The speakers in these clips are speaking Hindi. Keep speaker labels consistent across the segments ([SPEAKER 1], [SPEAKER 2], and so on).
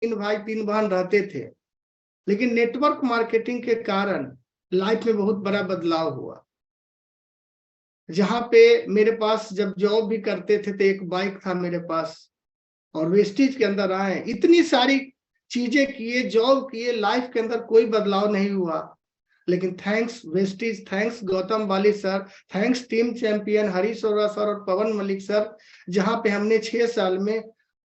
[SPEAKER 1] तीन भाई तीन बहन रहते थे, लेकिन नेटवर्क मार्केटिंग के कारण लाइफ में बहुत बड़ा बदलाव हुआ। जहां पे मेरे पास जब जॉब भी करते थे तो एक बाइक था मेरे पास, और वेस्टेज के अंदर आए, इतनी सारी चीजें किए, जॉब किए, लाइफ के अंदर कोई बदलाव नहीं हुआ। लेकिन थैंक्स वेस्टेज, thanks Gautam Bali sir, thanks team champion Harish Arora sir और पवन मलिक सर, जहां पे हमने 6 साल में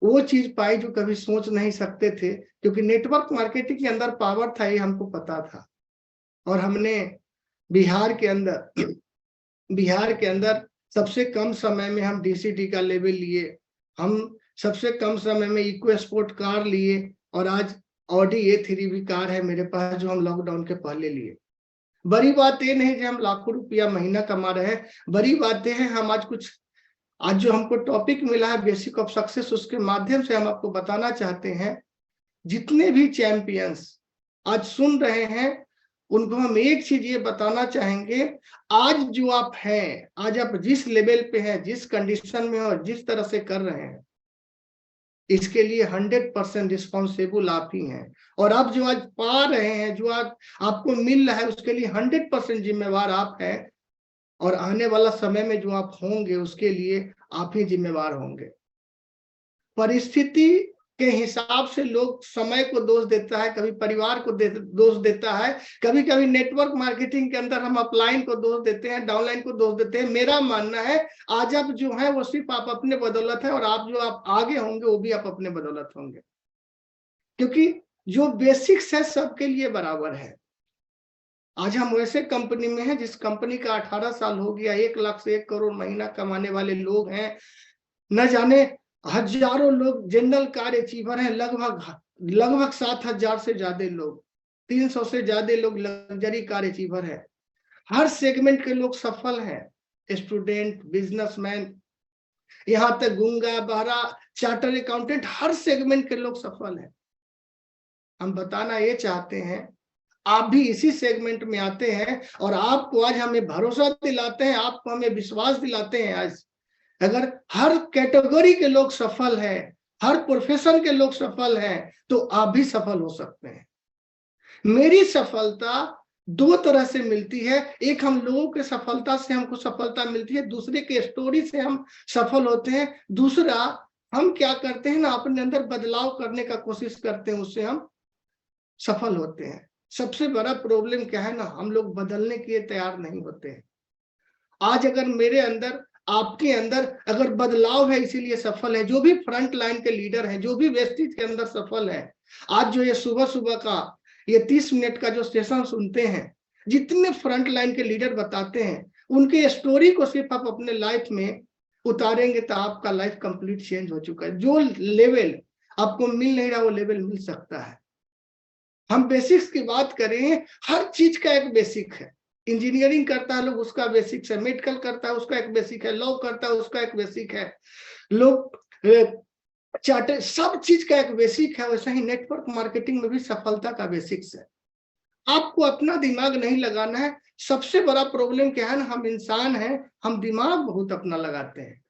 [SPEAKER 1] वो चीज पाई जो कभी सोच नहीं सकते थे। क्योंकि नेटवर्क मार्केटिंग के अंदर पावर था, ये हमको पता था। और हमने बिहार के अंदर सबसे कम समय में हम डीसीटी का लेवल लिए, हम सबसे कम समय में इको स्पोर्ट कार लिए, और आज ऑडी A3 भी कार है मेरे पास जो हम लॉकडाउन के पहले लिए। बड़ी बात ये नहीं कि हम लाखों रुपया महीना कमा रहे हैं, बड़ी बात यह है हम आज जो हमको टॉपिक मिला है बेसिक ऑफ सक्सेस, उसके माध्यम से हम आपको बताना चाहते हैं, जितने भी चैंपियंस आज सुन रहे हैं उनको हम एक चीज ये बताना चाहेंगे, आज जो आप हैं, आज आप जिस लेवल पे हैं, जिस कंडीशन में हो, जिस तरह से कर रहे हैं, इसके लिए 100% रिस्पॉन्सिबल आप ही हैं। और आप जो आज पा रहे हैं, जो आज आपको मिल रहा है, उसके लिए 100% जिम्मेवार आप हैं। और आने वाला समय में जो आप होंगे उसके लिए आप ही जिम्मेवार होंगे। परिस्थिति के हिसाब से लोग समय को दोष देता है, कभी परिवार को दोष देता है, कभी कभी नेटवर्क मार्केटिंग के अंदर हम अपलाइन को दोष देते हैं, डाउनलाइन को दोष देते हैं। मेरा मानना है आज आप जो है वो सिर्फ आप अपने बदौलत है, और आप आगे होंगे वो भी आप अपने बदौलत होंगे, क्योंकि जो बेसिक्स है सबके लिए बराबर है। आज हम वैसे कंपनी में हैं जिस कंपनी का 18 साल हो गया, 1 लाख से 1 करोड़ महीना कमाने वाले लोग हैं, न जाने हजारों लोग जनरल कार अचीवर हैं, लगभग 7,000 से ज्यादा लोग, 300 से ज्यादा लोग लग्जरी कार अचीवर है। हर सेगमेंट के लोग सफल हैं, स्टूडेंट, बिजनेसमैन, यहां तक गूंगा बहरा, चार्टर अकाउंटेंट, हर सेगमेंट के लोग सफल हैं। हम बताना ये चाहते हैं आप भी इसी सेगमेंट में आते हैं, और आपको आज हमें भरोसा दिलाते हैं, आपको हमें विश्वास दिलाते हैं। आज अगर हर कैटेगरी के लोग सफल हैं, हर प्रोफेशन के लोग सफल हैं, तो आप भी सफल हो सकते हैं। मेरी सफलता 2 तरह से मिलती है, एक हम लोगों के सफलता से हमको सफलता मिलती है, दूसरे के स्टोरी से हम सफल होते हैं। दूसरा हम क्या करते हैं ना, अपने अंदर बदलाव करने का कोशिश करते हैं, उससे हम सफल होते हैं। सबसे बड़ा प्रॉब्लम क्या है ना, हम लोग बदलने के लिए तैयार नहीं होते हैं। आज अगर मेरे अंदर, आपके अंदर अगर बदलाव है इसीलिए सफल है। जो भी फ्रंट लाइन के लीडर हैं, जो भी वेस्टेज के अंदर सफल है, आज जो ये सुबह सुबह का ये 30 मिनट का जो सेशन सुनते हैं, जितने फ्रंट लाइन के लीडर बताते हैं, उनके स्टोरी को सिर्फ आप अपने लाइफ में उतारेंगे तो आपका लाइफ कंप्लीट चेंज हो चुका है। जो लेवल आपको मिल नहीं रहा वो लेवल मिल सकता है। हम बेसिक्स की बात करें, हर चीज का एक बेसिक है। इंजीनियरिंग करता है लोग, उसका बेसिक्स है, मेडिकल करता है उसका एक बेसिक है, लॉ करता है उसका एक बेसिक है, लोग चार्टर, सब चीज का एक बेसिक है। वैसे ही नेटवर्क मार्केटिंग में भी सफलता का बेसिक्स है। आपको अपना दिमाग नहीं लगाना है। सबसे बड़ा प्रॉब्लम क्या है ना, हम इंसान हैं, हम दिमाग बहुत अपना लगाते हैं।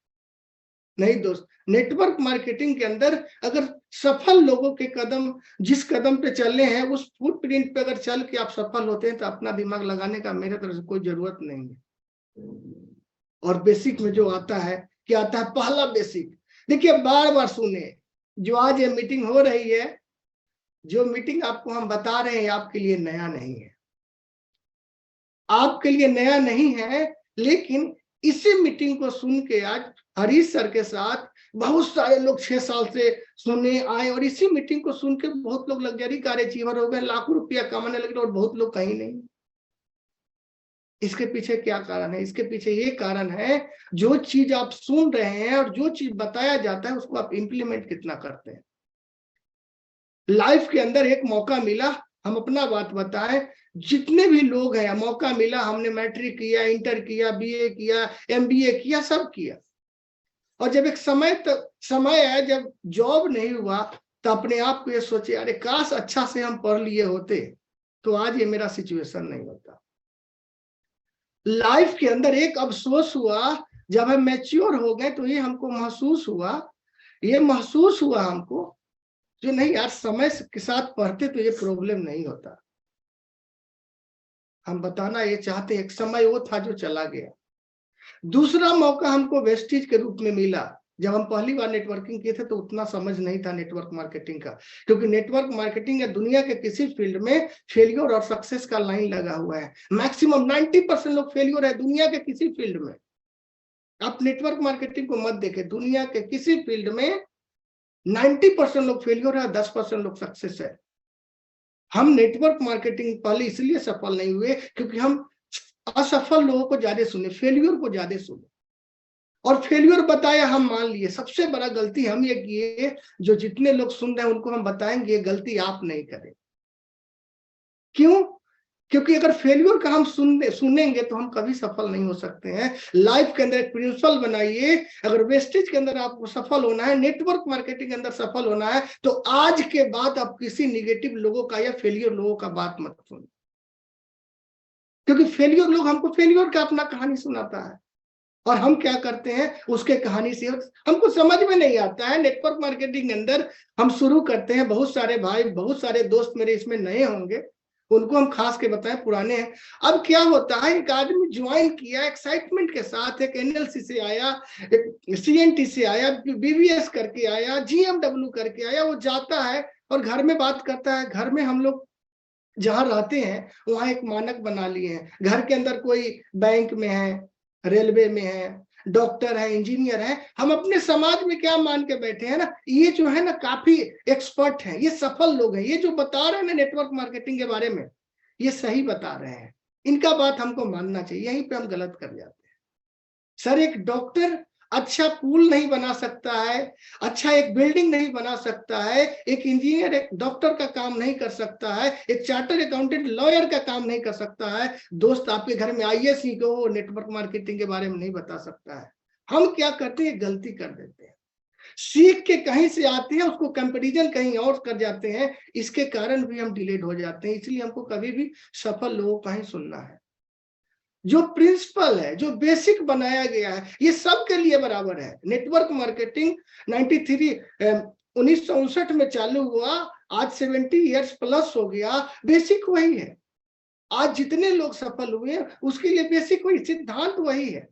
[SPEAKER 1] नहीं दोस्त, नेटवर्क मार्केटिंग के अंदर अगर सफल लोगों के कदम, जिस कदम पे चले हैं उस फुटप्रिंट पे अगर चल के आप सफल होते हैं, तो अपना दिमाग लगाने का मेरे तरफ से कोई जरूरत नहीं है। और बेसिक में जो आता है, क्या आता है, पहला बेसिक देखिए, बार बार सुने, जो आज ये मीटिंग हो रही है, जो मीटिंग आपको हम बता रहे हैं, आपके लिए नया नहीं है, आपके लिए नया नहीं है। लेकिन इसी मीटिंग को सुन के आज हरीश सर के साथ बहुत सारे लोग 6 साल से सुने आए, और इसी मीटिंग को सुन के बहुत लोग लग्जरी कार अचीवर हो गए, लाखों रुपया कमाने लगे, और बहुत लोग कहीं नहीं। इसके पीछे क्या कारण है? इसके पीछे ये कारण है, जो चीज आप सुन रहे हैं और जो चीज बताया जाता है उसको आप इंप्लीमेंट कितना करते हैं। लाइफ के अंदर एक मौका मिला, हम अपना बात बताएं, जितने भी लोग हैं, मौका मिला, हमने मैट्रिक किया, इंटर किया, बीए किया, एमबीए किया, सब किया, और जब एक समय आया जब जॉब नहीं हुआ, तो अपने आप को ये सोचे, अरे काश अच्छा से हम पढ़ लिए होते तो आज ये मेरा सिचुएशन नहीं होता। लाइफ के अंदर एक अफसोस हुआ, जब हम मैच्योर हो गए तो ये हमको महसूस हुआ हमको जो नहीं यार समय के साथ पढ़ते तो ये प्रॉब्लम नहीं होता। हम बताना ये चाहते, एक समय वो था जो चला गया। दूसरा मौका हमको वेस्टिज के रूप में मिला। जब हम पहली बार नेटवर्किंग किए थे तो उतना समझ नहीं था नेटवर्क मार्केटिंग का, क्योंकि नेटवर्क मार्केटिंग या दुनिया के किसी फील्ड में फेलियर और सक्सेस का लाइन लगा हुआ है। मैक्सिमम 90% लोग फेलियर है दुनिया के किसी फील्ड में। आप नेटवर्क मार्केटिंग को मत देखें, दुनिया के किसी फील्ड में 90% लोग फेलियर है, 10% लोग सक्सेस है। हम नेटवर्क मार्केटिंग पहले इसलिए सफल नहीं हुए क्योंकि हम असफल लोगों को ज्यादा सुने, फेलियर को ज्यादा सुने, और फेलियर बताया हम मान लिए। सबसे बड़ा गलती हम ये किए, जो जितने लोग सुन रहे हैं उनको हम बताएंगे ये गलती आप नहीं करें। क्यों? क्योंकि अगर फेलियर का हम सुनेंगे तो हम कभी सफल नहीं हो सकते हैं। लाइफ के अंदर एक प्रिंसिपल बनाइए, अगर वेस्टेज के अंदर आपको सफल होना है, नेटवर्क मार्केटिंग के अंदर सफल होना है, तो आज के बाद आप किसी निगेटिव लोगों का या फेलियर लोगों का बात मत सुनिए, क्योंकि फेलियर लोग हमको फेलियर का अपना कहानी सुनाता है और हम क्या करते हैं उसके कहानी से हमको समझ में नहीं आता है। नेटवर्क मार्केटिंग के अंदर हम शुरू करते हैं, बहुत सारे भाई, बहुत सारे दोस्त मेरे इसमें नए होंगे, उनको हम खास के बताएं, पुराने हैं। अब क्या होता है, एक आदमी ज्वाइन किया एक्साइटमेंट के साथ, एक एनएलसी से आया, एक सीएनटी से आया, बीबीएस करके आया, जीएमडब्ल्यू करके आया, वो जाता है और घर में बात करता है। घर में हम लोग जहां रहते हैं वहां एक मानक बना लिए हैं, घर के अंदर कोई बैंक में है, रेलवे में है, डॉक्टर है, इंजीनियर है, हम अपने समाज में क्या मान के बैठे हैं ना, ये जो है ना काफी एक्सपर्ट हैं, ये सफल लोग हैं, ये जो बता रहे हैं ना नेटवर्क मार्केटिंग के बारे में, ये सही बता रहे हैं, इनका बात हमको मानना चाहिए। यहीं पे हम गलत कर जाते हैं। सर एक डॉक्टर अच्छा पुल नहीं बना सकता है, अच्छा एक बिल्डिंग नहीं बना सकता है, एक इंजीनियर एक डॉक्टर का काम नहीं कर सकता है, एक चार्टर्ड अकाउंटेंट लॉयर का काम नहीं कर सकता है। दोस्त आपके घर में आईएएस ही को नेटवर्क मार्केटिंग के बारे में नहीं बता सकता है। हम क्या करते हैं, गलती कर देते हैं, सीख के कहीं से आते हैं, उसको कंपैरिजन कहीं और कर जाते हैं, इसके कारण भी हम डिलेड हो जाते हैं। इसलिए हमको कभी भी सफल लोगों का ही सुनना है। जो प्रिंसिपल है, जो बेसिक बनाया गया है, ये सबके लिए बराबर है। नेटवर्क मार्केटिंग 1959 में चालू हुआ, आज 70 इयर्स प्लस हो गया, बेसिक वही है। आज जितने लोग सफल हुए उसके लिए बेसिक वही, सिद्धांत वही है,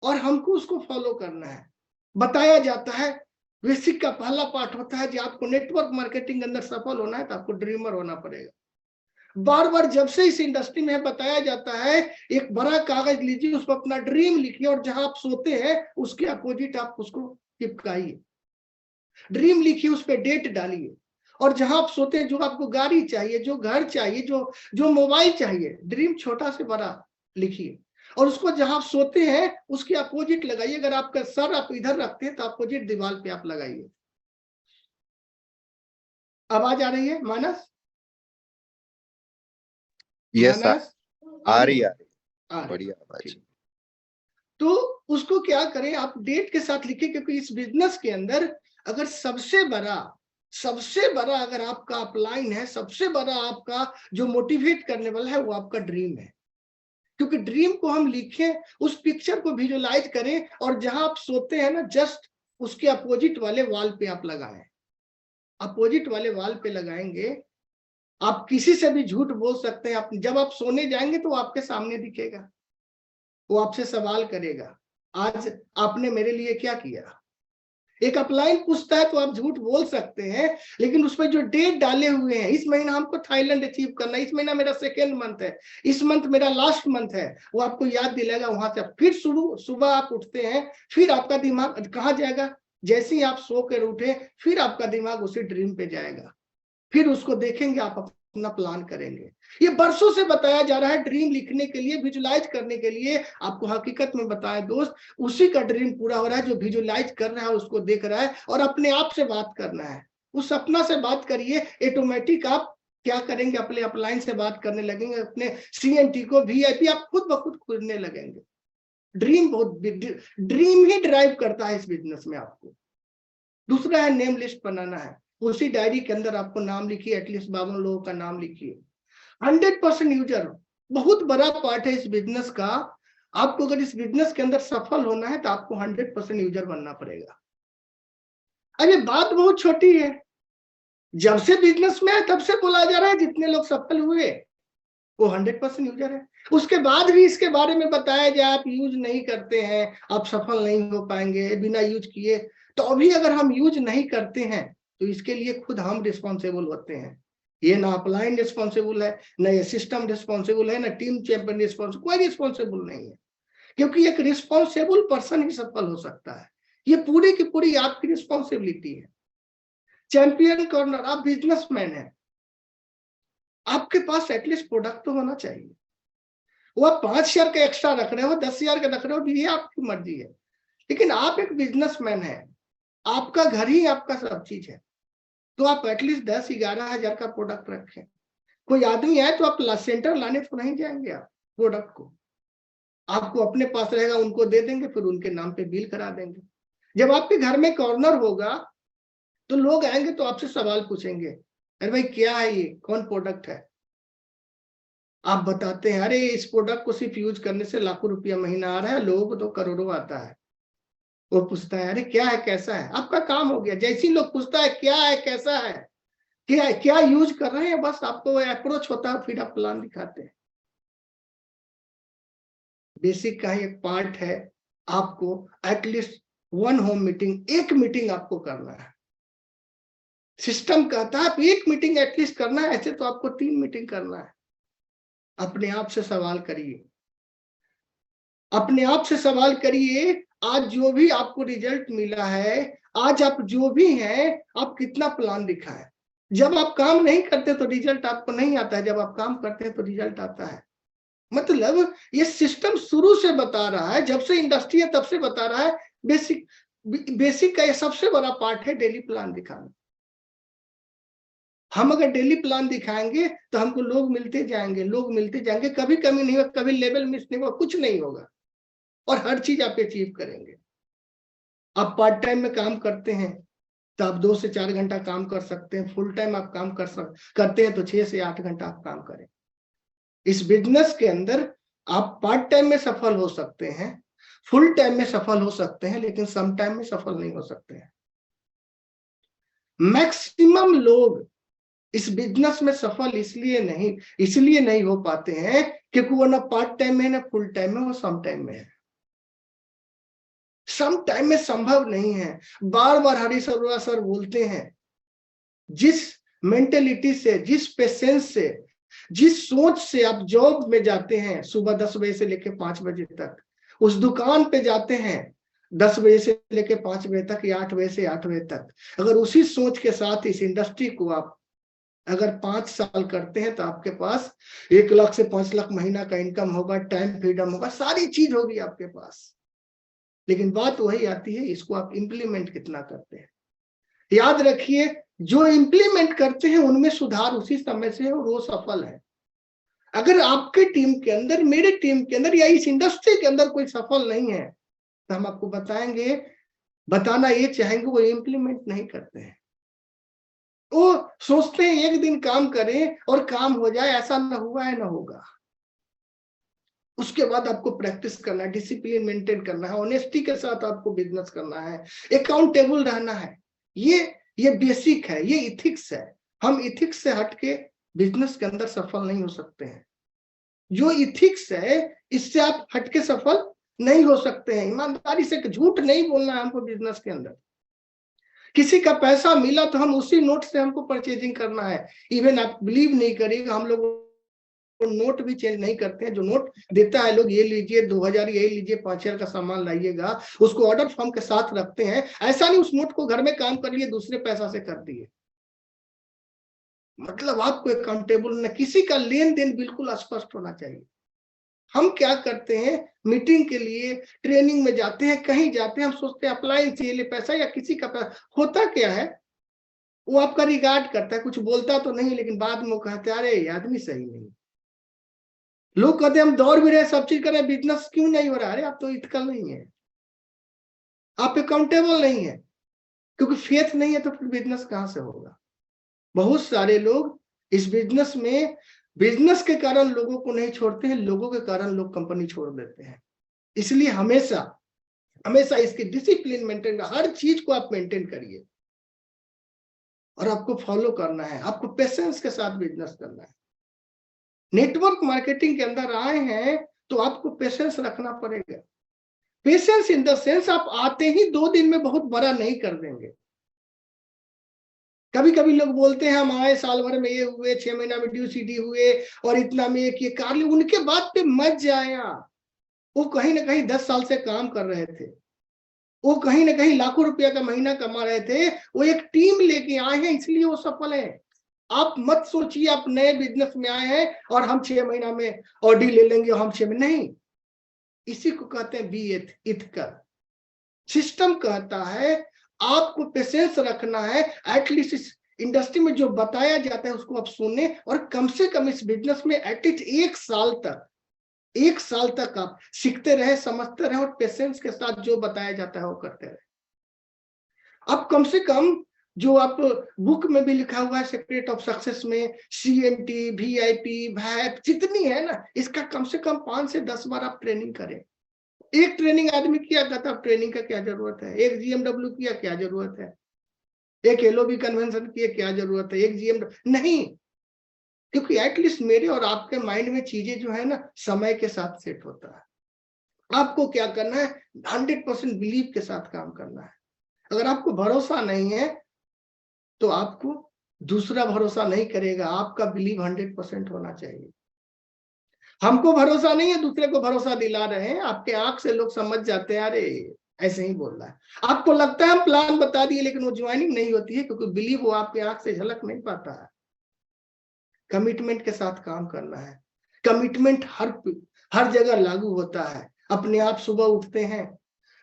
[SPEAKER 1] और हमको उसको फॉलो करना है। बताया जाता है, बेसिक का पहला पार्ट होता है कि आपको नेटवर्क मार्केटिंग के अंदर सफल होना है तो आपको ड्रीमर होना पड़ेगा। बार बार जब से इस इंडस्ट्री में बताया जाता है, एक बड़ा कागज लीजिए, उस पर अपना ड्रीम लिखिए, और जहां आप सोते हैं उसके अपोजिट आप उसको चिपकाइए। ड्रीम लिखिए, उस पर डेट डालिए, और जहां आप सोते हैं, जो आपको गाड़ी चाहिए, जो घर चाहिए, जो मोबाइल चाहिए, ड्रीम छोटा से बड़ा लिखिए, और उसको जहां आप सोते हैं उसके अपोजिट लगाइए। अगर आपका सर आप इधर रखते हैं तो अपोजिट दीवार पे आप लगाइए। आवाज आ रही है मानस?
[SPEAKER 2] यस आ रही बढ़िया आवाज।
[SPEAKER 1] तो उसको क्या करें, आप डेट के साथ लिखिए, क्योंकि इस बिजनेस के अंदर अगर सबसे बड़ा अगर आपका अपलाइन है, सबसे बड़ा आपका जो मोटिवेट करने वाला है, वो आपका ड्रीम है। क्योंकि ड्रीम को हम लिखें, उस पिक्चर को विजुअलाइज करें, और जहां आप सोते हैं ना, जस्ट उसके अपोजिट वाले वॉल पे आप लगाएं। अपोजिट वाले वॉल पे लगाएंगे, आप किसी से भी झूठ बोल सकते हैं। आप जब आप सोने जाएंगे तो आपके सामने दिखेगा, वो आपसे सवाल करेगा, आज आपने मेरे लिए क्या किया। एक अपलाइन पूछता है तो आप झूठ बोल सकते हैं, लेकिन उसमें जो डेट डाले हुए हैं, इस महीना हमको थाईलैंड अचीव करना है, इस महीना मेरा सेकेंड मंथ है, इस मंथ मेरा लास्ट मंथ है, वो आपको याद दिलाएगा। वहां से फिर सुबह आप उठते हैं, फिर आपका दिमाग कहाँ जाएगा, जैसे ही आप सो कर उठे फिर आपका दिमाग उसी ड्रीम पे जाएगा, फिर उसको देखेंगे, आप अपना प्लान करेंगे। ये बरसों से बताया जा रहा है, ड्रीम लिखने के लिए, विजुलाइज करने के लिए। आपको हकीकत में बताया दोस्त, उसी का ड्रीम पूरा हो रहा है, जो विजुलाइज कर रहा है, उसको देख रहा है, और अपने आप से बात करना है। उस सपना से बात करिए, ऑटोमेटिक आप क्या करेंगे, अपने अपलाइन से बात करने लगेंगे, अपने सीएनटी को, वीआईपी आप खुद ब खुद खुलने लगेंगे। ड्रीम ही ड्राइव करता है इस बिजनेस में आपको। दूसरा है नेम लिस्ट बनाना है, उसी डायरी के अंदर आपको नाम लिखिए, एटलीस्ट 52 लोगों का नाम लिखिए। 100% यूजर बहुत बड़ा पार्ट है इस बिजनेस का। आपको अगर इस बिजनेस के अंदर सफल होना है तो आपको 100% यूजर बनना पड़ेगा। अरे बात बहुत छोटी है, जब से बिजनेस में है तब से बोला जा रहा है जितने लोग सफल हुए वो 100% यूजर है। उसके बाद भी इसके बारे में बताया जाए आप यूज नहीं करते हैं आप सफल नहीं हो पाएंगे बिना यूज किए, तो अभी अगर हम यूज नहीं करते हैं तो इसके लिए खुद हम रिस्पॉन्सिबल होते हैं। ये ना अपलाइन रिस्पॉन्सिबल है, ना ये सिस्टम रिस्पॉन्सिबल है, ना टीम चैंपियन रिस्पॉन्सिबल, कोई रिस्पॉन्सिबल नहीं है। क्योंकि एक रिस्पॉन्सिबल पर्सन ही सफल हो सकता है, ये पूरी की पूरी आपकी रिस्पॉन्सिबिलिटी है। चैंपियन कॉर्नर, आप बिजनेसमैन है, आपके पास एटलीस्ट प्रोडक्ट तो होना चाहिए। वो आप 5 शेयर का एक्स्ट्रा रख रहे हो 10 शेयर का रख रहे हो ये आपकी मर्जी है, लेकिन आप एक बिजनेसमैन है, आपका घर ही आपका सब चीज है, तो आप एटलीस्ट 10-11 हजार का प्रोडक्ट रखें। कोई आदमी आए तो आप सेंटर लाने तो नहीं जाएंगे, आप प्रोडक्ट को आपको अपने पास रहेगा, उनको दे देंगे, फिर उनके नाम पे बिल करा देंगे। जब आपके घर में कॉर्नर होगा तो लोग आएंगे तो आपसे सवाल पूछेंगे, अरे भाई क्या है ये, कौन प्रोडक्ट है? आप बताते हैं अरे इस प्रोडक्ट को सिर्फ यूज करने से लाखों रुपया महीना आ रहा है, लोगों को तो करोड़ों आता है। वो पूछता है अरे क्या है कैसा है, आपका काम हो गया। जैसे ही लोग पूछता है क्या है कैसा है, क्या यूज कर रहे हैं, बस आपको अप्रोच होता है, फिर आप प्लान दिखाते हैं। बेसिक का एक पार्ट है, आपको एटलीस्ट 1 होम मीटिंग, एक मीटिंग आपको करना है। सिस्टम कहता है आप 1 मीटिंग एटलीस्ट करना है, ऐसे तो आपको 3 मीटिंग करना है। अपने आप से सवाल करिए, अपने आप से सवाल करिए, आज जो भी आपको रिजल्ट मिला है, आज आप जो भी हैं, आप कितना प्लान दिखा है। जब आप काम नहीं करते तो रिजल्ट आपको नहीं आता है, जब आप काम करते हैं तो रिजल्ट आता है। मतलब ये सिस्टम शुरू से बता रहा है, जब से इंडस्ट्री है तब से बता रहा है। बेसिक का ये सबसे बड़ा पार्ट है डेली प्लान दिखाना। हम अगर डेली प्लान दिखाएंगे तो हमको लोग मिलते जाएंगे, लोग मिलते जाएंगे, कभी कमी नहीं होगा, कभी लेवल मिस नहीं होगा, कुछ नहीं होगा, और हर चीज आप अचीव करेंगे। आप पार्ट टाइम में काम करते हैं तो आप 2 से 4 घंटा काम कर सकते हैं, फुल टाइम आप काम करते हैं तो 6 से 8 घंटा आप काम करें। इस बिजनेस के अंदर आप पार्ट टाइम में सफल हो सकते हैं, फुल टाइम में सफल हो सकते हैं, लेकिन सम टाइम में सफल नहीं हो सकते हैं। मैक्सिमम लोग इस बिजनेस में सफल इसलिए नहीं हो पाते हैं क्योंकि वो ना पार्ट टाइम में ना फुल टाइम में, वो सम टाइम में है। सम टाइम में संभव नहीं है। बार बार हरीश अरोड़ा सर बोलते हैं, जिस मेंटेलिटी से, जिस पेशेंस से, जिस सोच से आप जॉब में जाते हैं सुबह 10 बजे से लेकर 5 बजे तक, उस दुकान पे जाते हैं 10 बजे से लेकर 5 बजे तक या 8 बजे से 8 बजे तक, अगर उसी सोच के साथ इस इंडस्ट्री को आप अगर 5 साल करते हैं तो आपके पास 1 लाख से 5 लाख महीना का इनकम होगा, टाइम फ्रीडम होगा, सारी चीज होगी आपके पास। लेकिन बात वही आती है, इसको आप इंप्लीमेंट कितना करते हैं। याद रखिए, जो इंप्लीमेंट करते हैं उनमें सुधार उसी समय से है और वो सफल है। अगर आपके टीम के अंदर, मेरे टीम के अंदर या इस इंडस्ट्री के अंदर कोई सफल नहीं है तो हम आपको बताना ये चाहेंगे वो इंप्लीमेंट नहीं करते हैं। वो सोचते हैं एक दिन काम करें और काम हो जाए, ऐसा ना हुआ है ना होगा। उसके बाद आपको प्रैक्टिस करना है, डिसिप्लिन मेंटेन करना है, ऑनेस्टी के साथ आपको बिजनेस करना है, अकाउंटेबल रहना है। ये बेसिक है, ये इथिक्स है। हम इथिक्स से हटके बिजनेस के अंदर सफल नहीं हो सकते हैं। जो इथिक्स है इससे आप हटके सफल नहीं हो सकते हैं। ईमानदारी से, झूठ नहीं बोलना है हमको बिजनेस के अंदर। किसी का पैसा मिला तो हम उसी नोट से हमको परचेजिंग करना है। इवन आप बिलीव नहीं करिएगा, हम लोग नोट भी चेंज नहीं करते हैं। जो नोट देता है लोग, ये लीजिए 2000, ये लीजिए 5000 का सामान लाइएगा, उसको ऑर्डर फॉर्म के साथ रखते हैं। ऐसा नहीं उस नोट को घर में काम कर लिए दूसरे पैसा से कर दिए। मतलब आपको अकाउंटेबल न, किसी का लेन देन बिल्कुल स्पष्ट होना चाहिए। हम क्या करते हैं, मीटिंग के लिए, ट्रेनिंग में जाते हैं, कहीं जाते हैं, हम सोचते हैं अप्लाई से ले पैसा या किसी का पैसा। होता क्या है, वो आपका रिगार्ड करता है, कुछ बोलता तो नहीं, लेकिन बाद में वो कहते हैं अरे आदमी सही नहीं। लोग कहते हैं हम दौड़ भी रहे, सब चीज कर रहे, बिजनेस क्यों नहीं हो रहा? अरे आप तो इथिकल नहीं है, आप अकाउंटेबल नहीं है। क्योंकि फेथ नहीं है तो फिर बिजनेस कहां से होगा? बहुत सारे लोग इस बिजनेस में, बिजनेस के कारण लोगों को नहीं छोड़ते हैं, लोगों के कारण लोग कंपनी छोड़ देते हैं। इसलिए हमेशा इसकी डिसिप्लिन मेंटेन, हर चीज को आप मेंटेन करिए। और आपको फॉलो करना है, आपको पेशेंस के साथ बिजनेस करना है। नेटवर्क मार्केटिंग के अंदर आए हैं तो आपको पेशेंस रखना पड़ेगा। पेशेंस इन द सेंस आप आते ही 2 दिन में बहुत बड़ा नहीं कर देंगे। कभी कभी लोग बोलते हैं हम आए साल भर में ये हुए, 6 महीना में ड्यू सीडी हुए और इतना में एक ये कार ली, उनके बाद पे मत जाया। वो कहीं ना कहीं 10 साल से काम कर रहे थे, वो कहीं ना कहीं लाखों रुपया का महीना कमा रहे थे, वो एक टीम लेके आए हैं इसलिए वो सफल है। आप मत सोचिए आप नए बिजनेस में आए हैं और हम 6 महीना में ऑडी ले लेंगे, हम 6 में नहीं। इसी को कहते हैं बी एथिकल। सिस्टम कहता है आपको पेशेंस रखना है, एटलीस्ट इस इंडस्ट्री में जो बताया जाता है उसको आप सुने, और कम से कम इस बिजनेस में एटलीस्ट 1 साल तक आप सीखते रहे, समझते रहे और पेशेंस के साथ जो बताया जाता है वो करते रहे। अब कम से कम जो आप बुक में भी लिखा हुआ है सीक्रेट ऑफ सक्सेस में, CNT, VIP, VAP जितनी है ना, इसका कम से कम 5 से 10 बार आप ट्रेनिंग करें। एक ट्रेनिंग आदमी किया कहता है ट्रेनिंग का क्या जरूरत है, एक GMW किया क्या जरूरत है, एक LOB कन्वेंशन किया क्या जरूरत है, एक GMW नहीं। क्योंकि एटलीस्ट मेरे और आपके माइंड में चीजें जो है ना समय के साथ सेट होता है। आपको क्या करना है, 100% बिलीव के साथ काम करना है। अगर आपको भरोसा नहीं है तो आपको दूसरा भरोसा नहीं करेगा, आपका बिलीव 100% होना चाहिए। हमको भरोसा नहीं है, दूसरे को भरोसा दिला रहे हैं, आपके आंख से लोग समझ जाते हैं अरे ऐसे ही बोल रहा है। आपको लगता है हम प्लान बता दिए लेकिन वो ज्वाइनिंग नहीं होती है, क्योंकि बिलीव वो आपके आंख से झलक नहीं पाता है। कमिटमेंट के साथ काम करना है। कमिटमेंट हर जगह लागू होता है। अपने आप सुबह उठते हैं,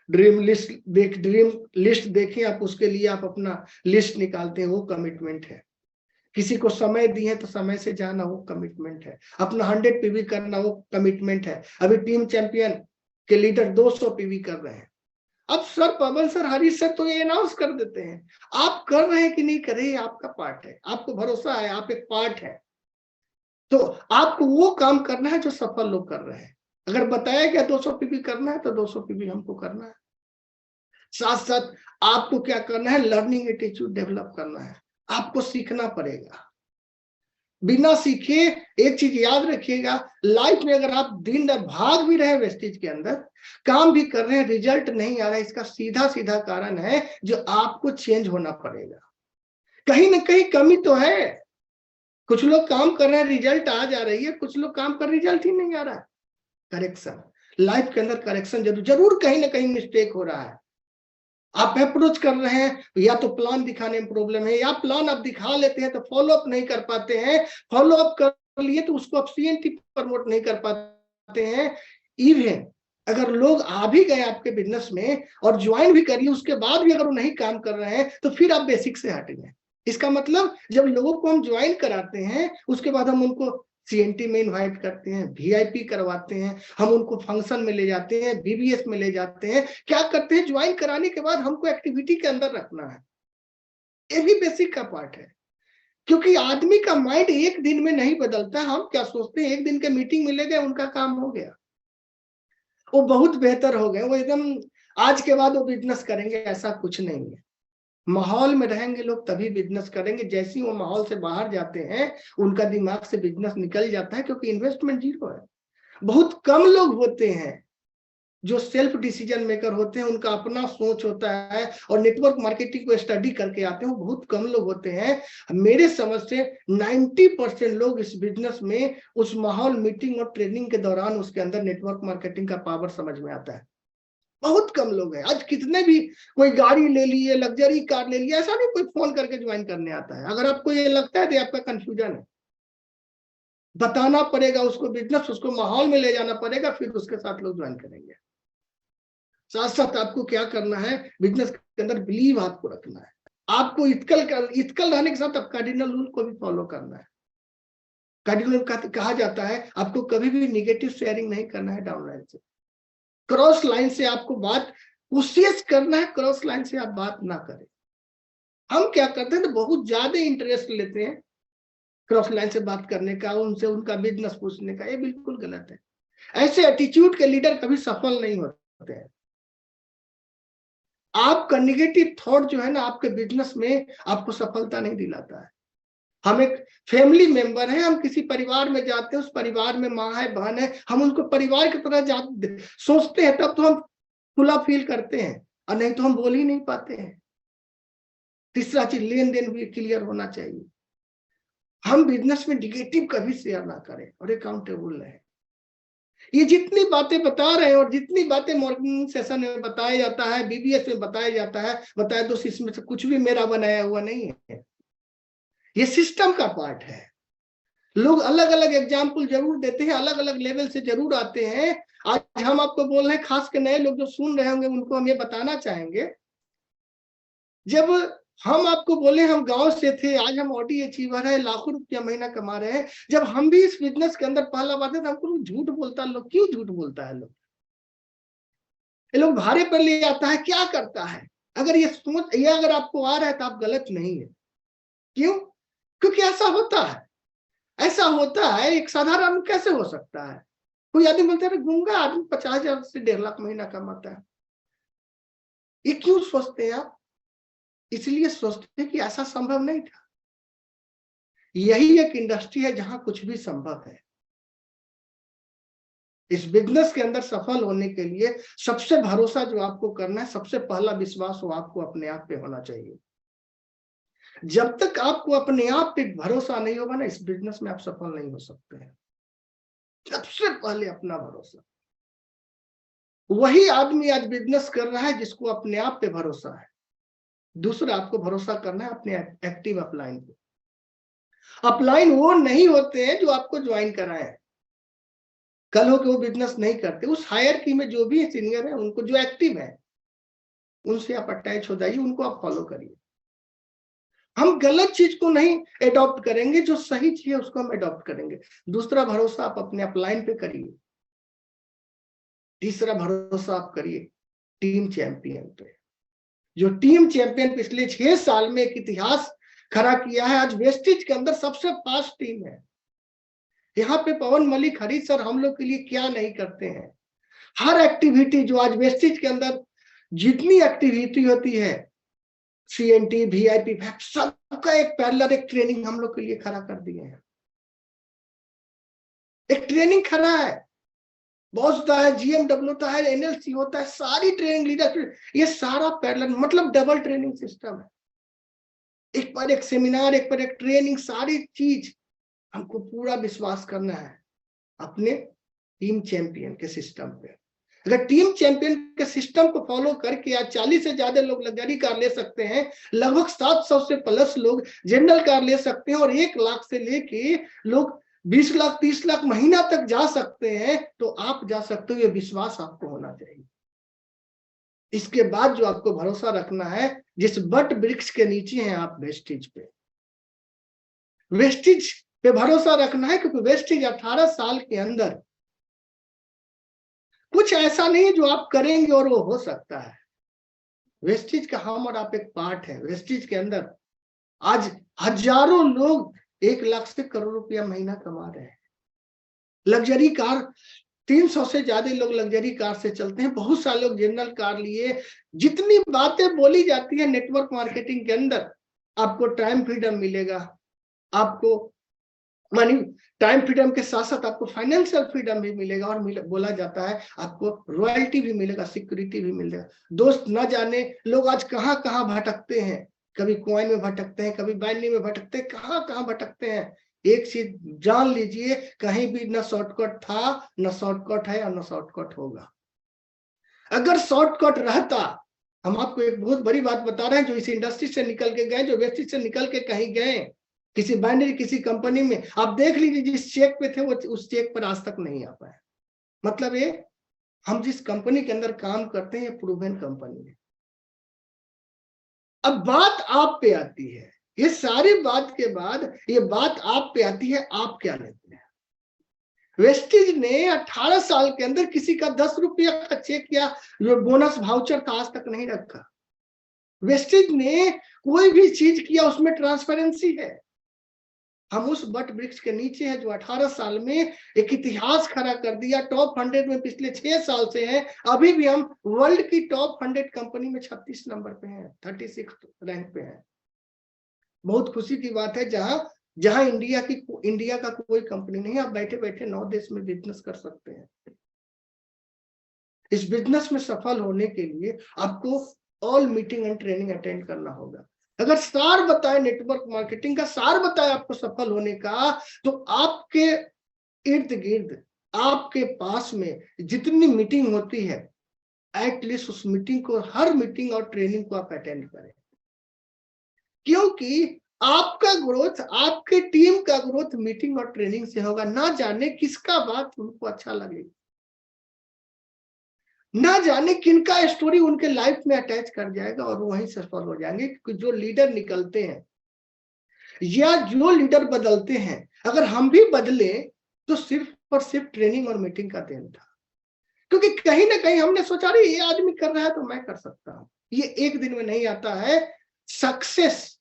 [SPEAKER 1] ड्रीम लिस्ट देखें आप, उसके लिए आप अपना लिस्ट निकालते हैं, वो कमिटमेंट है। किसी को समय दिए तो समय से जाना, वो कमिटमेंट है। अपना 100 PV करना, वो कमिटमेंट है। अभी टीम चैंपियन के लीडर 200 PV कर रहे हैं। अब सर पवन सर, हरीश सर तो ये अनाउंस कर देते हैं, आप कर रहे हैं कि नहीं कर रहे, ये आपका पार्ट है। आपको भरोसा है, आप एक पार्ट है, तो आपको वो काम करना है जो सफल लोग कर रहे हैं। अगर बताया गया 200 PV करना है तो 200 PV हमको करना है। साथ साथ आपको क्या करना है, लर्निंग एटीट्यूड डेवलप करना है। आपको सीखना पड़ेगा। बिना सीखे, एक चीज याद रखिएगा, लाइफ में अगर आप दिन रात भाग भी रहे वेस्टेज के अंदर, काम भी कर रहे हैं, रिजल्ट नहीं आ रहा है, इसका सीधा सीधा कारण है जो आपको चेंज होना पड़ेगा। कहीं ना कहीं कमी तो है। कुछ लोग काम कर रहे हैं, रिजल्ट आ जा रही है, कुछ लोग काम कर रिजल्ट ही नहीं आ रहा है। करेक्शन, लाइफ के अंदर करेक्शन जरूर कहीं ना कहीं मिस्टेक हो रहा है। आप अप्रोच कर रहे हैं, या तो प्लान दिखाने में प्रॉब्लम है, या प्लान आप दिखा लेते हैं तो फॉलो अप नहीं कर पाते हैं, फॉलो अप कर लिए तो उसको आप CNT प्रमोट नहीं कर पाते हैं। इवन अगर लोग आ भी गए आपके बिजनेस में और ज्वाइन भी करिए, उसके बाद भी अगर वो नहीं काम कर रहे हैं तो फिर आप बेसिक से हटेंगे। इसका मतलब जब लोगों को हम ज्वाइन कराते हैं उसके बाद हम उनको CNT में इनवाइट करते हैं, VIP करवाते हैं, हम उनको फंक्शन में ले जाते हैं, BBS में ले जाते हैं। क्या करते हैं, ज्वाइन कराने के बाद हमको एक्टिविटी के अंदर रखना है। ये भी बेसिक का पार्ट है, क्योंकि आदमी का माइंड एक दिन में नहीं बदलता। हम क्या सोचते हैं, एक दिन के मीटिंग में ले गए, उनका काम हो गया, वो बहुत बेहतर हो गए, वो एकदम आज के बाद वो बिजनेस करेंगे, ऐसा कुछ नहीं है। माहौल में रहेंगे लोग तभी बिजनेस करेंगे। जैसे ही वो माहौल से बाहर जाते हैं उनका दिमाग से बिजनेस निकल जाता है, क्योंकि इन्वेस्टमेंट जीरो है। बहुत कम लोग होते हैं जो सेल्फ डिसीजन मेकर होते हैं, उनका अपना सोच होता है और नेटवर्क मार्केटिंग को स्टडी करके आते हैं, वो बहुत कम लोग होते हैं। मेरे समझ से 90% लोग इस बिजनेस में उस माहौल, मीटिंग और ट्रेनिंग के दौरान उसके अंदर नेटवर्क मार्केटिंग का पावर समझ में आता है। बहुत कम लोग हैं। आज कितने भी कोई गाड़ी ले लिए, लग्जरी कार ले लिया, ऐसा नहीं कोई फोन करके ज्वाइन करने आता है। अगर आपको ये लगता है तो आपका कंफ्यूजन है। बताना पड़ेगा उसको बिजनेस, उसको माहौल में ले जाना पड़ेगा, फिर उसके साथ लोग ज्वाइन करेंगे। साथ साथ आपको क्या करना है, बिजनेस के अंदर बिलीव आपको रखना है। आपको इथिकल रहने के साथ आप कार्डिनल रूल को भी फॉलो करना है। कार्डिनल कहा जाता है आपको कभी भी निगेटिव शेयरिंग नहीं करना है डाउनलाइन से। क्रॉस लाइन से आपको बात कोशिश करना है, क्रॉस लाइन से आप बात ना करें। हम क्या करते हैं तो बहुत ज्यादा इंटरेस्ट लेते हैं क्रॉस लाइन से बात करने का, उनसे उनका बिजनेस पूछने का, ये बिल्कुल गलत है। ऐसे एटीट्यूड के लीडर कभी सफल नहीं होते हैं। आपका निगेटिव थॉट जो है ना आपके बिजनेस में आपको सफलता नहीं दिलाता है। हम एक फैमिली मेंबर है, हम किसी परिवार में जाते हैं, उस परिवार में माँ है, बहन है, हम उनको परिवार की तरह सोचते हैं, तब तो हम खुला फील करते हैं, और नहीं तो हम बोल ही नहीं पाते हैं। तीसरा चीज, लेन देन भी क्लियर होना चाहिए। हम बिजनेस में निगेटिव कभी शेयर ना करें और अकाउंटेबल रहे। ये जितनी बातें बता रहे हैं और जितनी बातें मॉर्निंग सेशन में बताया जाता है, बीबीएस में बताया जाता है, बताया तो इसमें से कुछ भी मेरा बनाया हुआ नहीं है, ये सिस्टम का पार्ट है। लोग अलग अलग एग्जाम्पल जरूर देते हैं, अलग अलग लेवल से जरूर आते हैं। आज हम आपको बोल रहे हैं, खास कर नए लोग जो सुन रहे होंगे उनको हम ये बताना चाहेंगे, जब हम आपको बोले हम गांव से थे, आज हम ऑडी अचीवर है, लाखों रुपया महीना कमा रहे हैं, जब हम भी इस बिजनेस के अंदर पहला बात है तो हमको झूठ बोलता है लोग। क्यों झूठ बोलता है लोग? ये लोग भारे पर ले आता है, क्या करता है? अगर ये सोच, ये अगर आपको आ रहा है तो आप गलत नहीं है। क्यों? क्योंकि ऐसा होता है, ऐसा होता है। एक साधारण कैसे हो सकता है? कोई आदमी बोलता है गूंगा आदमी 50,000 से 1.5 लाख महीना कमाता है। ये क्यों सोचते हैं आप? इसलिए सोचते हैं कि ऐसा संभव नहीं था। यही एक इंडस्ट्री है जहां कुछ भी संभव है। इस बिजनेस के अंदर सफल होने के लिए सबसे भरोसा जो आपको करना है, सबसे पहला विश्वास वो आपको अपने आप पे होना चाहिए। जब तक आपको अपने आप पे भरोसा नहीं होगा ना, इस बिजनेस में आप सफल नहीं हो सकते हैं। सबसे पहले अपना भरोसा। वही आदमी आज बिजनेस कर रहा है जिसको अपने आप पे भरोसा है। दूसरा, आपको भरोसा करना है अपने एक्टिव अपलाइन पे। अपलाइन वो नहीं होते हैं जो आपको ज्वाइन कराए, कल हो के वो बिजनेस नहीं करते। उस हायरार्की में जो भी सीनियर है, उनको जो एक्टिव है उनसे आप अटैच हो जाइए, उनको आप फॉलो करिए। हम गलत चीज को नहीं अडॉप्ट करेंगे, जो सही चीज है उसको हम अडॉप्ट करेंगे। दूसरा भरोसा आप अपने अपलाइन पे करिए। तीसरा भरोसा आप करिए टीम चैंपियन पे। जो टीम चैंपियन पिछले 6 साल में एक इतिहास खड़ा किया है। आज वेस्टेज के अंदर सबसे फास्ट टीम है। यहाँ पे पवन मलिक, हरीश सर हम लोग के लिए क्या नहीं करते हैं। हर एक्टिविटी जो आज वेस्टेज के अंदर जितनी एक्टिविटी होती है, CNT, VIP, सबका एक पैरेलल एक ट्रेनिंग हम लोग के लिए खड़ा कर दिए हैं। एक ट्रेनिंग खड़ा है, बॉस होता है, GMW होता है, NLC होता है, सारी ट्रेनिंग लीडर, ये सारा पैरेलल मतलब डबल ट्रेनिंग सिस्टम है। एक पर एक सेमिनार, एक पर एक ट्रेनिंग, सारी चीज हमको पूरा विश्वास करना है अपने टीम चैंपियन के सिस्टम पे। अगर टीम चैंपियन के सिस्टम को फॉलो करके आज 40 से ज्यादा लोग लग्जरी कार ले सकते हैं, लगभग 700 से प्लस लोग जनरल कार ले सकते हैं, और 1 लाख से लेके लोग 20 लाख 30 लाख महीना तक जा सकते हैं, तो आप जा सकते हो। ये विश्वास आपको होना चाहिए। इसके बाद जो आपको भरोसा रखना है, जिस बट वृक्ष के नीचे हैं आप, वेस्टेज पे। वेस्टेज पे भरोसा रखना है, क्योंकि वेस्टेज 18 साल के अंदर कुछ ऐसा नहीं है जो आप करेंगे और वो हो सकता है। वेस्टेज का हम और आप एक पार्ट है। वेस्टेज के अंदर आज हजारों लोग 1 लाख से करोड़ रुपया महीना कमा रहे हैं। लग्जरी कार 300 से ज्यादा लोग लग्जरी कार से चलते हैं, बहुत सारे लोग जनरल कार लिए। जितनी बातें बोली जाती है नेटवर्क मार्केटिंग के अंदर, आपको टाइम फ्रीडम मिलेगा, आपको मनी टाइम फ्रीडम के साथ साथ आपको फाइनेंशियल फ्रीडम भी मिलेगा, और बोला जाता है आपको रॉयल्टी भी मिलेगा, सिक्योरिटी भी मिलेगा। दोस्त न जाने लोग आज कहां कहां भटकते हैं, कभी कॉइन में भटकते हैं, कभी बाइनरी में भटकते हैं, कहां कहां भटकते हैं। एक चीज जान लीजिए, कहीं भी न शॉर्टकट था, न शॉर्टकट है, और न शॉर्टकट होगा। अगर शॉर्टकट रहता, हम आपको एक बहुत बड़ी बात बता रहे हैं, जो इस इंडस्ट्री से निकल के गए, जो वेस्टेज से निकल के कहीं गए, किसी बाइनरी किसी कंपनी में, आप देख लीजिए जिस चेक पे थे वो उस चेक पर आज तक नहीं आ पाए। मतलब ये हम जिस कंपनी के अंदर काम करते हैं, ये प्रूवन कंपनी है। अब बात आप पे आती है, ये सारी बात के बाद ये बात आप पे आती है, आप क्या लेते हैं। वेस्टेज ने 18 साल के अंदर किसी का 10 रुपया का चेक या जो बोनस वाउचर था आज तक नहीं रखा। वेस्टेज ने कोई भी चीज किया उसमें ट्रांसपेरेंसी है। हम उस बट वृक्ष के नीचे हैं जो 18 साल में एक इतिहास खड़ा कर दिया। टॉप 100 में पिछले 6 साल से हैं। अभी भी हम वर्ल्ड की टॉप 100 कंपनी में 36 नंबर पे हैं, 36 रैंक पे हैं। बहुत खुशी की बात है। जहां इंडिया का कोई कंपनी नहीं, आप बैठे बैठे 9 देश में बिजनेस कर सकते हैं। इस बिजनेस में सफल होने के लिए आपको all meeting and training attend करना होगा। अगर सार बताए नेटवर्क मार्केटिंग का, सार बताए आपको सफल होने का, तो आपके इर्द गिर्द आपके पास में जितनी मीटिंग होती है, एटलीस्ट उस मीटिंग को, हर मीटिंग और ट्रेनिंग को आप अटेंड करें। क्योंकि आपका ग्रोथ, आपके टीम का ग्रोथ मीटिंग और ट्रेनिंग से होगा। ना जाने किसका बात उनको अच्छा लगेगा, ना जाने किनका स्टोरी उनके लाइफ में अटैच कर जाएगा और वहीं सफल हो जाएंगे। क्योंकि जो लीडर निकलते हैं या जो लीडर बदलते हैं, अगर हम भी बदले तो सिर्फ और सिर्फ ट्रेनिंग और मीटिंग का देन था। क्योंकि कहीं ना कहीं हमने सोचा अरे ये आदमी कर रहा है तो मैं कर सकता हूं। ये एक दिन में नहीं आता है। सक्सेस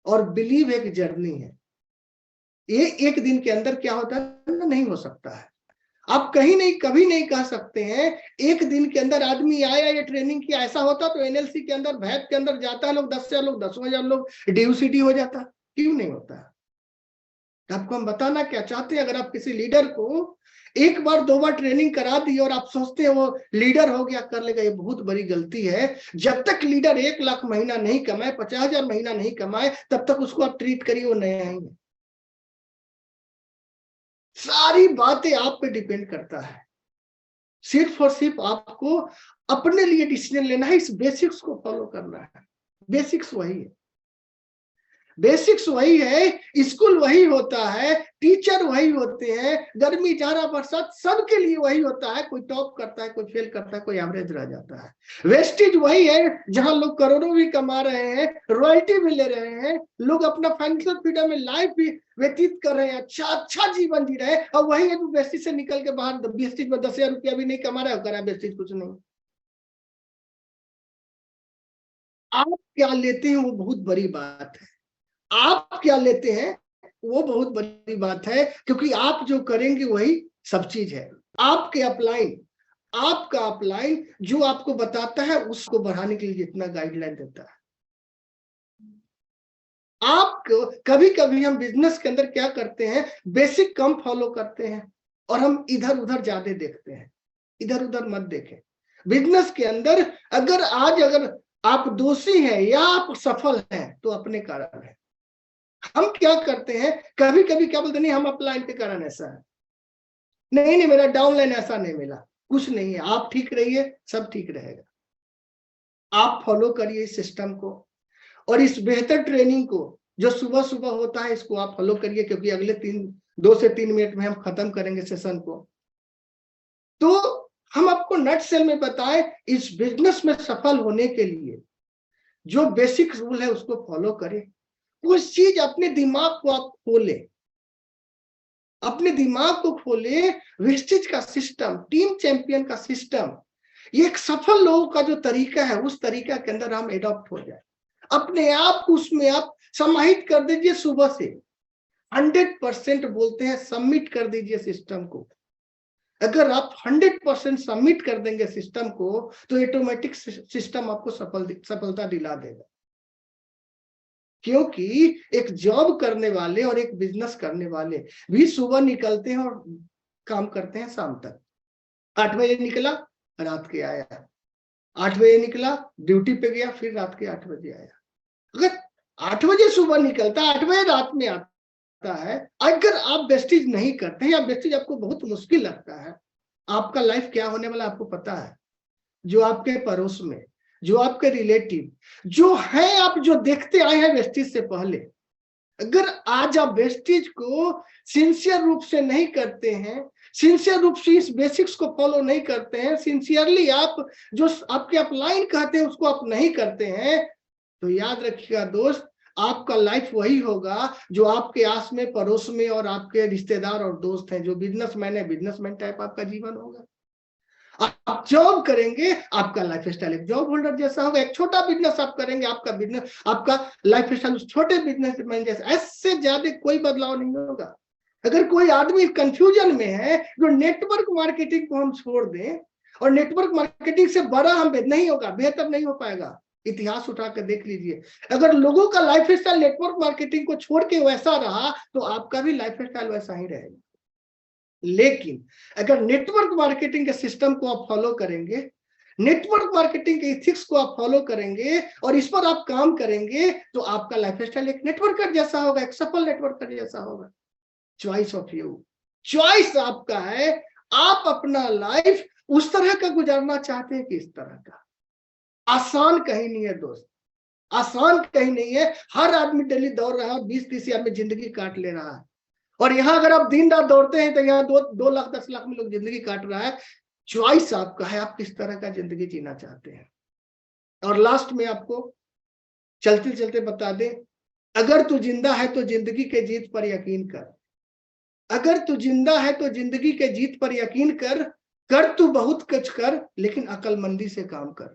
[SPEAKER 1] और बिलीव एक जर्नी है। ये एक दिन के अंदर क्या होता है नहीं हो सकता है। आप कहीं नहीं, कभी नहीं कह सकते हैं एक दिन के अंदर आदमी आया या ट्रेनिंग किया। ऐसा होता तो एनएलसी के अंदर, वैप के अंदर जाता है लोग 10,000 लोग, 10,000 लोग, डीयूसीडी हो जाता। क्यों नहीं होता है? आपको हम बताना क्या चाहते हैं, अगर आप किसी लीडर को एक बार 2 बार ट्रेनिंग करा दी और आप सोचते हैं वो लीडर हो गया, कर लेगा, ये बहुत बड़ी गलती है। जब तक लीडर 1 लाख महीना नहीं कमाए, 50,000 महीना नहीं कमाए, तब तक उसको आप ट्रीट करिए, वो नया ही है। सारी बातें आप पे डिपेंड करता है। सिर्फ और सिर्फ आपको अपने लिए डिसीजन लेना है, इस बेसिक्स को फॉलो करना है। बेसिक्स वही है, बेसिक्स वही है, स्कूल वही होता है, टीचर वही होते हैं, गर्मी जाड़ा बरसात सबके लिए वही होता है। कोई टॉप करता है, कोई फेल करता है, कोई एवरेज रह जाता है। वेस्टेज वही है, जहां लोग करोड़ों भी कमा रहे हैं, रॉयल्टी भी ले रहे हैं, लोग अपना फाइनेंशियल फ्रीडम में लाइफ भी व्यतीत कर रहे हैं, अच्छा जीवन जी रहे हैं। और वही है जो वेस्टेज से निकल के बाहर वेस्टेज में 10,000 रुपया भी नहीं कमा रहा है, करा वेस्टेज कुछ नहीं। आप क्या लेते हैं वो बहुत बड़ी बात है। आप क्या लेते हैं वो बहुत बड़ी बात है, क्योंकि आप जो करेंगे वही सब चीज है। आपके अपलाइन, आपका अपलाइन जो आपको बताता है उसको बढ़ाने के लिए जितना गाइडलाइन देता है। आपको कभी कभी हम बिजनेस के अंदर क्या करते हैं, बेसिक कम फॉलो करते हैं और हम इधर उधर ज्यादा देखते हैं। इधर उधर मत देखें। बिजनेस के अंदर अगर आप दोषी हैं या आप सफल हैं तो अपने कारण है। हम क्या करते हैं, कभी कभी क्या बोलते, नहीं हम अपलाइन के कारण ऐसा है, नहीं मेरा डाउनलाइन ऐसा नहीं मिला, कुछ नहीं है, आप ठीक रहिए, सब ठीक रहेगा। आप फॉलो करिए इस सिस्टम को और इस बेहतर ट्रेनिंग को जो सुबह सुबह होता है, इसको आप फॉलो करिए, क्योंकि अगले 2 से 3 मिनट में हम खत्म करेंगे सेशन को। तो हम आपको नट सेल में बताएं, इस बिजनेस में सफल होने के लिए जो बेसिक रूल है उसको फॉलो करें। उस चीज अपने दिमाग को आप खोले, अपने दिमाग को खोले। वेस्टेज का सिस्टम, टीम चैंपियन का सिस्टम, ये एक सफल लोगों का जो तरीका है, उस तरीका के अंदर हम एडॉप्ट हो जाए। अपने आप उसमें आप समाहित कर दीजिए। सुबह से 100% बोलते हैं सबमिट कर दीजिए सिस्टम को। अगर आप 100% सबमिट कर देंगे सिस्टम को, तो ऑटोमेटिक सिस्टम आपको सफलता दिला देगा। क्योंकि एक जॉब करने वाले और एक बिजनेस करने वाले भी सुबह निकलते हैं और काम करते हैं शाम तक। 8 बजे निकला, रात के आया, 8 बजे निकला, ड्यूटी पे गया, फिर रात के 8 बजे आया। अगर 8 बजे सुबह निकलता, 8 बजे रात में आता है, अगर आप वेस्टेज नहीं करते हैं या वेस्टेज आपको बहुत मुश्किल लगता है, आपका लाइफ क्या होने वाला आपको पता है। जो आपके पड़ोस में, जो आपके रिलेटिव जो है, आप जो देखते आए हैं वेस्टेज से पहले, अगर आज आप वेस्टेज को सिंसियर रूप से नहीं करते हैं, सिंसियर रूप से इस बेसिक्स को फॉलो नहीं करते हैं, सिंसियरली आप जो आपके अपलाइन कहते हैं उसको आप नहीं करते हैं, तो याद रखिएगा दोस्त, आपका लाइफ वही होगा जो आपके आस में, पड़ोस में और आपके रिश्तेदार और दोस्त हैं जो बिजनेसमैन है, बिजनेसमैन टाइप आपका जीवन होगा। आप जॉब करेंगे, आपका लाइफ स्टाइल एक जॉब होल्डर जैसा होगा। एक छोटा बिजनेस आप करेंगे, आपका बिजनेस, आपका लाइफ स्टाइल उस छोटे बिजनेसमैन जैसा, ऐसे ज्यादा कोई बदलाव नहीं होगा। अगर कोई आदमी कंफ्यूजन में है, जो नेटवर्क मार्केटिंग को हम छोड़ दें, और नेटवर्क मार्केटिंग से बड़ा हम नहीं होगा, बेहतर नहीं हो पाएगा। इतिहास उठा कर देख लीजिए, अगर लोगों का लाइफ स्टाइल नेटवर्क मार्केटिंग को छोड़ के वैसा रहा, तो आपका भी लाइफ स्टाइल वैसा ही रहेगा। लेकिन अगर नेटवर्क मार्केटिंग के सिस्टम को आप फॉलो करेंगे, नेटवर्क मार्केटिंग के इथिक्स को आप फॉलो करेंगे और इस पर आप काम करेंगे, तो आपका लाइफ स्टाइल एक नेटवर्कर जैसा होगा, एक सफल नेटवर्कर जैसा होगा। चॉइस ऑफ यू, चॉइस आपका है। आप अपना लाइफ उस तरह का गुजारना चाहते हैं कि इस तरह का। आसान कहीं नहीं है दोस्त, आसान कहीं नहीं है। हर आदमी डेली दौड़ रहा है, 20-30 हजार में जिंदगी काट ले रहा है। और यहाँ अगर आप दिन रात दौड़ते हैं तो यहाँ 2 लाख 10 लाख में लोग जिंदगी काट रहा है। चॉइस आपका है, आप किस तरह का जिंदगी जीना चाहते हैं। और लास्ट में आपको चलते चलते बता दें, अगर तू जिंदा है तो जिंदगी के जीत पर यकीन कर। अगर तू जिंदा है तो जिंदगी के जीत पर यकीन कर। कर तू बहुत कुछ कर, लेकिन अकलमंदी से काम कर।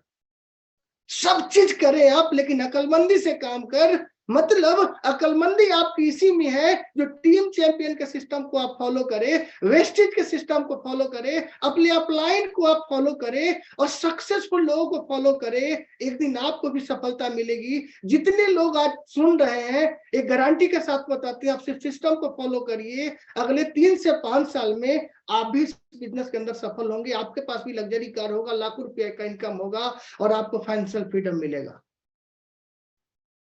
[SPEAKER 1] सब चीज करें आप, लेकिन अकलमंदी से काम कर। मतलब अकलमंदी आपकी इसी में है, जो टीम चैंपियन के सिस्टम को आप फॉलो करें, वेस्टेज के सिस्टम को फॉलो करें, अपने अपलाइन को आप फॉलो करें और सक्सेसफुल लोगों को फॉलो करें। एक दिन आपको भी सफलता मिलेगी। जितने लोग आज सुन रहे हैं, एक गारंटी के साथ बताते हैं, आप सिर्फ सिस्टम को फॉलो करिए, अगले 3 से 5 साल में आप भी बिजनेस के अंदर सफल होंगे। आपके पास भी लग्जरी कार होगा, लाखों रुपए का इनकम होगा और आपको फाइनेंशियल फ्रीडम मिलेगा।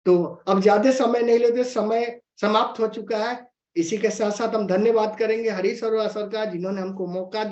[SPEAKER 1] तो अब ज्यादा समय नहीं लेते, समय समाप्त हो चुका है। इसी के साथ साथ हम धन्यवाद करेंगे हरीश और सर का, जिन्होंने हमको मौका दिया।